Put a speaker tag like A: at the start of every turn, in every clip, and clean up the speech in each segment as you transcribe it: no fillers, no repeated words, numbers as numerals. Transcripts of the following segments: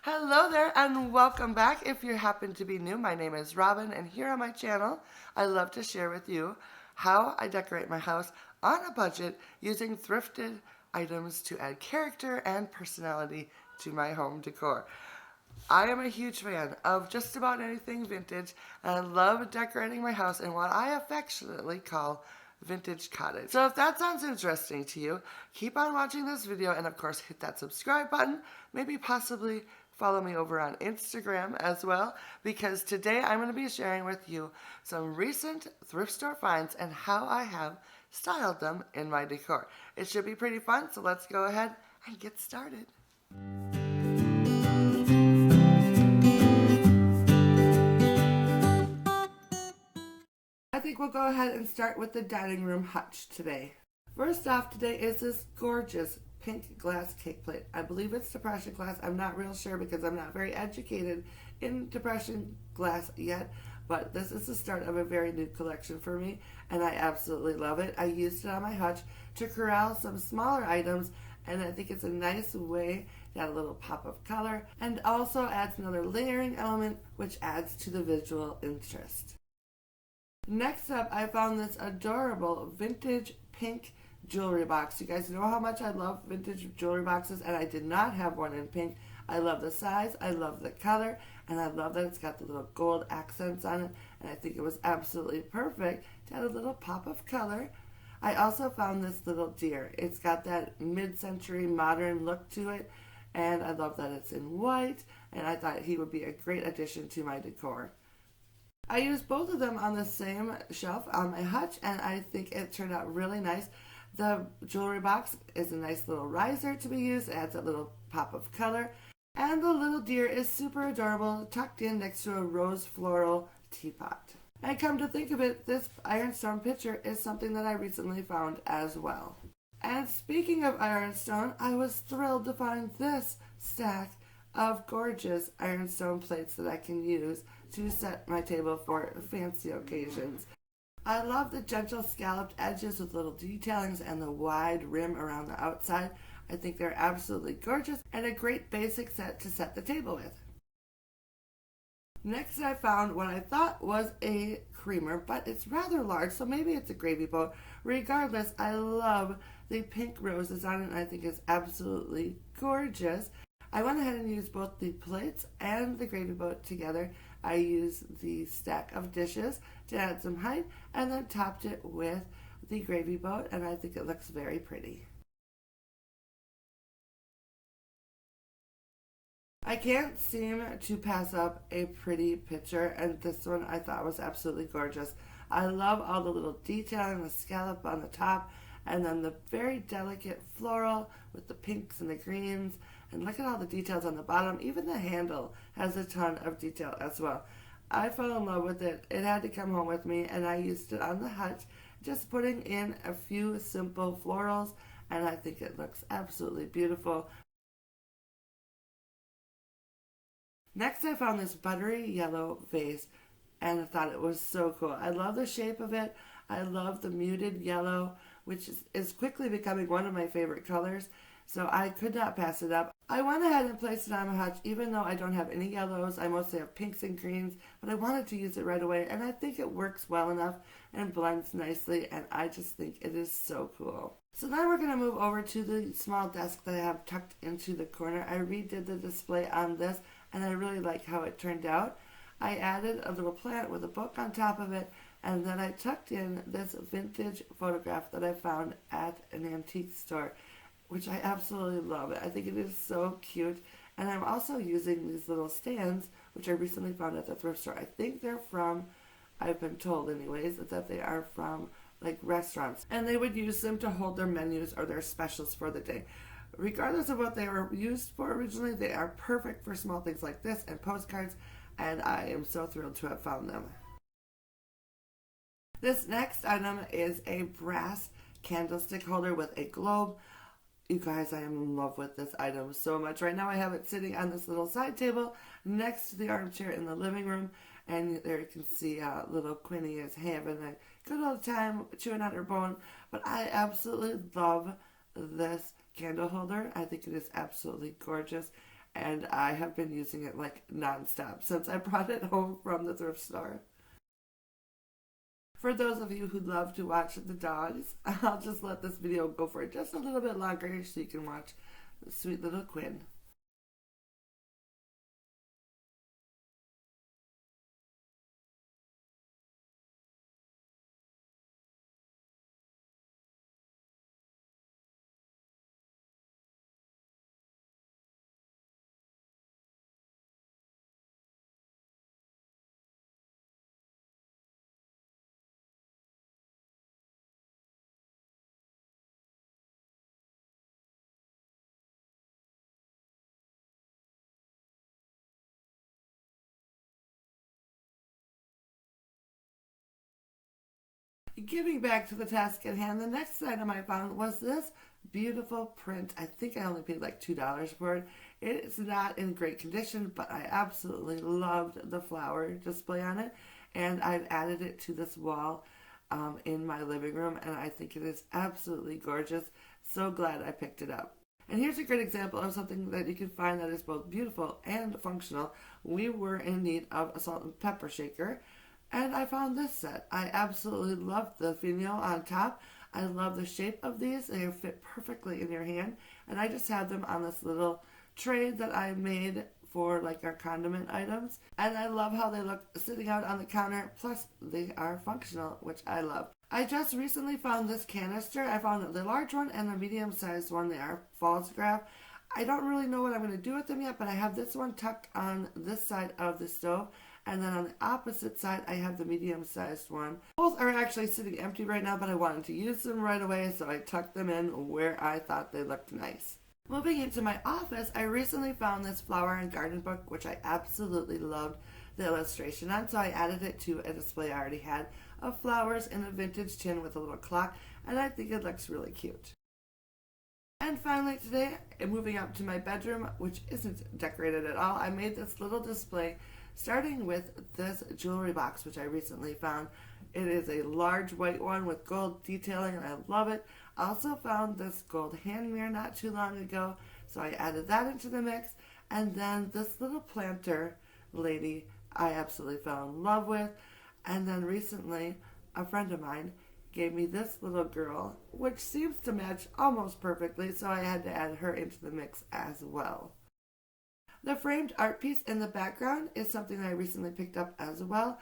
A: Hello there and welcome back. If you happen to be new, my name is Robin, and here on my channel I love to share with you how I decorate my house on a budget using thrifted items to add character and personality to my home decor. I am a huge fan of just about anything vintage, and I love decorating my house in what I affectionately call vintage cottage. So if that sounds interesting to you, keep on watching this video and of course hit that subscribe button, maybe possibly follow me over on Instagram as well, because today I'm going to be sharing with you some recent thrift store finds and how I have styled them in my decor. It should be pretty fun, so let's go ahead and get started. I think we'll go ahead and start with the dining room hutch today. First off today is this gorgeous pink glass cake plate. I believe it's depression glass. I'm not real sure because I'm not very educated in depression glass yet, but this is the start of a very new collection for me and I absolutely love it. I used it on my hutch to corral some smaller items, and I think it's a nice way to add a little pop of color and also adds another layering element which adds to the visual interest. Next up, I found this adorable vintage pink jewelry box. You guys know how much I love vintage jewelry boxes, and I did not have one in pink. I love the size, I love the color, and I love that it's got the little gold accents on it, and I think it was absolutely perfect to add a little pop of color. I also found this little deer. It's got that mid-century modern look to it, and I love that it's in white, and I thought he would be a great addition to my decor. I used both of them on the same shelf on my hutch, and I think it turned out really nice. The jewelry box is a nice little riser to be used. It adds a little pop of color. And the little deer is super adorable, tucked in next to a rose floral teapot. And come to think of it, this ironstone pitcher is something that I recently found as well. And speaking of ironstone, I was thrilled to find this stack of gorgeous ironstone plates that I can use to set my table for fancy occasions. I love the gentle scalloped edges with little detailings and the wide rim around the outside. I think they're absolutely gorgeous and a great basic set to set the table with. Next I found what I thought was a creamer, but it's rather large, so maybe it's a gravy boat. Regardless, I love the pink roses on it, and I think it's absolutely gorgeous. I went ahead and used both the plates and the gravy boat together. I used the stack of dishes to add some height and then topped it with the gravy boat, and I think it looks very pretty. I can't seem to pass up a pretty picture, and this one I thought was absolutely gorgeous. I love all the little detailing, the scallop on the top, and then the very delicate floral with the pinks and the greens. And look at all the details on the bottom. Even the handle has a ton of detail as well. I fell in love with it. It had to come home with me, and I used it on the hutch, just putting in a few simple florals, and I think it looks absolutely beautiful. Next, I found this buttery yellow vase, and I thought it was so cool. I love the shape of it. I love the muted yellow, which is quickly becoming one of my favorite colors, so I could not pass it up. I went ahead and placed it on my hutch, even though I don't have any yellows. I mostly have pinks and greens, but I wanted to use it right away, and I think it works well enough and blends nicely, and I just think it is so cool. So now we're going to move over to the small desk that I have tucked into the corner. I redid the display on this, and I really like how it turned out. I added a little plant with a book on top of it, and then I tucked in this vintage photograph that I found at an antique store, which I absolutely love. I think it is so cute. And I'm also using these little stands, which I recently found at the thrift store. I think they're from, I've been told anyways, that they are from like restaurants. And they would use them to hold their menus or their specials for the day. Regardless of what they were used for originally, they are perfect for small things like this and postcards. And I am so thrilled to have found them. This next item is a brass candlestick holder with a globe. You guys, I am in love with this item so much. Right now I have it sitting on this little side table next to the armchair in the living room. And there you can see little Quinny is having a good old time chewing on her bone. But I absolutely love this candle holder. I think it is absolutely gorgeous. and I have been using it like nonstop since I brought it home from the thrift store. For those of you who love to watch the dogs, I'll just let this video go for just a little bit longer so you can watch the sweet little Quinn. Getting back to the task at hand, the next item I found was this beautiful print. I think I only paid like $2 for it. It's not in great condition, but I absolutely loved the flower display on it, and I've added it to this wall in my living room, and I think it is absolutely gorgeous. So glad I picked it up. And here's a great example of something that you can find that is both beautiful and functional. We were in need of a salt and pepper shaker, and I found this set. I absolutely love the finial on top. I love the shape of these. They fit perfectly in your hand. And I just have them on this little tray that I made for like our condiment items. And I love how they look sitting out on the counter. Plus, they are functional, which I love. I just recently found this canister. I found the large one and the medium-sized one. They are false graph. I don't really know what I'm going to do with them yet, but I have this one tucked on this side of the stove. And then on the opposite side, I have the medium-sized one. Both are actually sitting empty right now, but I wanted to use them right away, so I tucked them in where I thought they looked nice. Moving into my office, I recently found this flower and garden book, which I absolutely loved the illustration on, so I added it to a display I already had of flowers in a vintage tin with a little clock, and I think it looks really cute. And finally today, moving up to my bedroom, which isn't decorated at all, I made this little display starting with this jewelry box, which I recently found. It is a large white one with gold detailing, and I love it. I also found this gold hand mirror not too long ago, so I added that into the mix. And then this little planter lady I absolutely fell in love with. And then recently, a friend of mine gave me this little girl, which seems to match almost perfectly, so I had to add her into the mix as well. The framed art piece in the background is something I recently picked up as well.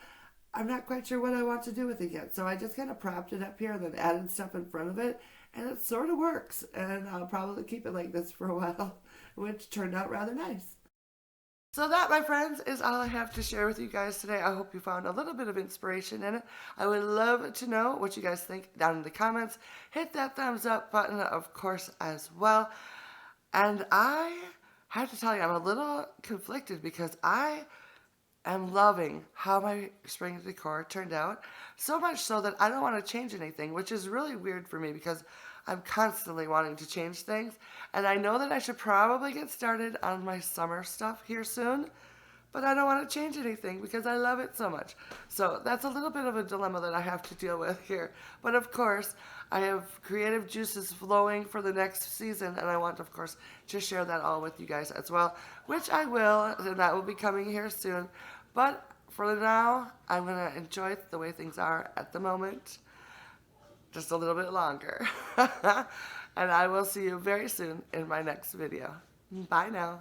A: I'm not quite sure what I want to do with it yet, so I just kind of propped it up here and then added stuff in front of it, and it sort of works, and I'll probably keep it like this for a while, which turned out rather nice. So that, my friends, is all I have to share with you guys today. I hope you found a little bit of inspiration in it. I would love to know what you guys think down in the comments. Hit that thumbs up button, of course, as well. And I have to tell you, I'm a little conflicted because I am loving how my spring decor turned out. So much so that I don't want to change anything, which is really weird for me because I'm constantly wanting to change things. And I know that I should probably get started on my summer stuff here soon, but I don't want to change anything because I love it so much. So that's a little bit of a dilemma that I have to deal with here. But of course, I have creative juices flowing for the next season, and I want, of course, to share that all with you guys as well, which I will, and that will be coming here soon. But for now, I'm going to enjoy the way things are at the moment, just a little bit longer. And I will see you very soon in my next video. Bye now.